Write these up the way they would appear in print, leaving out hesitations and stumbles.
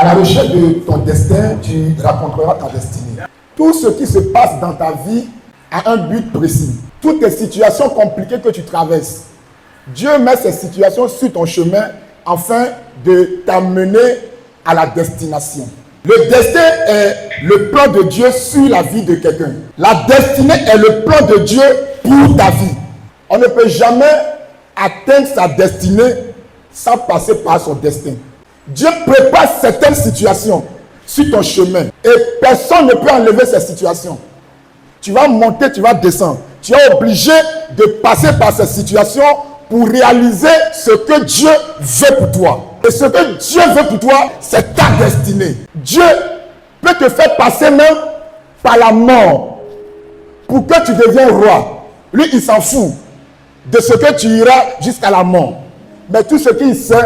À la recherche de ton destin, tu rencontreras ta destinée. Tout ce qui se passe dans ta vie a un but précis. Toutes les situations compliquées que tu traverses, Dieu met ces situations sur ton chemin afin de t'amener à la destination. Le destin est le plan de Dieu sur la vie de quelqu'un. La destinée est le plan de Dieu pour ta vie. On ne peut jamais atteindre sa destinée sans passer par son destin. Dieu prépare certaines situations sur ton chemin et personne ne peut enlever ces situations. Tu vas monter, tu vas descendre. Tu es obligé de passer par ces situations pour réaliser ce que Dieu veut pour toi. Et ce que Dieu veut pour toi, c'est ta destinée. Dieu peut te faire passer même par la mort pour que tu deviennes roi. Lui, il s'en fout de ce que tu iras jusqu'à la mort. Mais tout ce qu'il sait,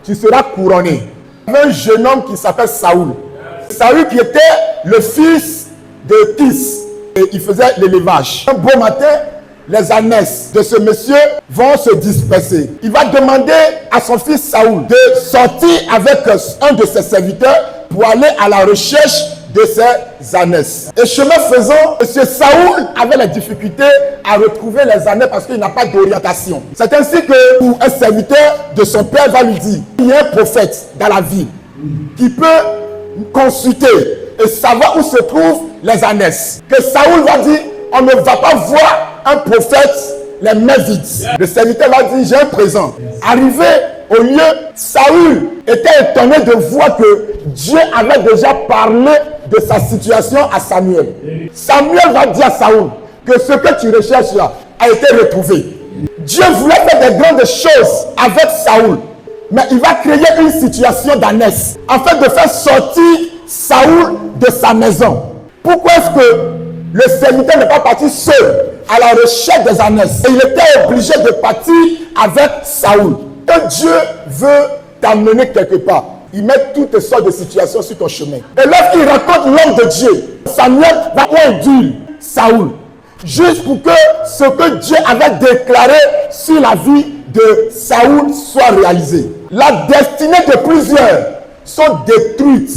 tu seras couronné. Il y avait un jeune homme qui s'appelle Saoul. Saoul qui était le fils de Kis. Et il faisait l'élevage. Un beau matin, les ânesses de ce monsieur vont se disperser. Il va demander à son fils Saoul de sortir avec un de ses serviteurs pour aller à la recherche de ces ânesses. Et chemin faisant, monsieur Saoul avait la difficulté à retrouver les ânesses parce qu'il n'a pas d'orientation. C'est ainsi que un serviteur de son père va lui dire, il y a un prophète dans la ville qui peut consulter et savoir où se trouvent les ânesses. Que Saoul va dire, on ne va pas voir un prophète les mains vides. Le serviteur va dire, j'ai un présent. Arrivé au lieu, Saoul était étonné de voir que Dieu avait déjà parlé de sa situation à Samuel. Samuel va dire à Saoul que ce que tu recherches là a été retrouvé. Dieu voulait faire des grandes choses avec Saoul, mais il va créer une situation d'ânesse afin de faire sortir Saoul de sa maison. Pourquoi est-ce que le serviteur n'est pas parti seul à la recherche des ânesses? Et il était obligé de partir avec Saoul. Quand Dieu veut t'amener quelque part, il met toutes sortes de situations sur ton chemin. Et lorsqu'il rencontre l'homme de Dieu, Samuel va induire Saoul, juste pour que ce que Dieu avait déclaré sur la vie de Saoul soit réalisé. La destinée de plusieurs sont détruites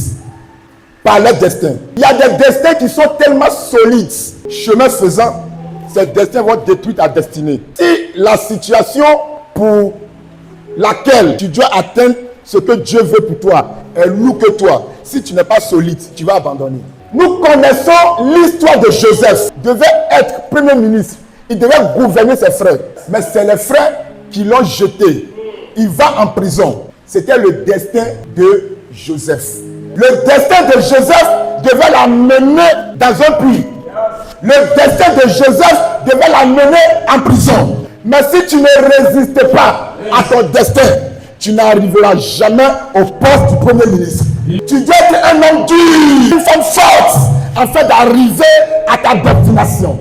par leur destin. Il y a des destins qui sont tellement solides. Chemin faisant, ces destins vont détruire ta destinée. Si la situation pour laquelle tu dois atteindre ce que Dieu veut pour toi est lourd que toi, si tu n'es pas solide, tu vas abandonner. Nous connaissons l'histoire de Joseph. Il devait être premier ministre. Il devait gouverner ses frères. Mais c'est les frères qui l'ont jeté. Il va en prison. C'était le destin de Joseph. Le destin de Joseph devait l'amener dans un puits. Le destin de Joseph devait l'amener en prison. Mais si tu ne résistes pas à ton destin, tu n'arriveras jamais au poste du premier ministre. Tu dois être un homme dur, une femme forte, afin d'arriver à ta destination.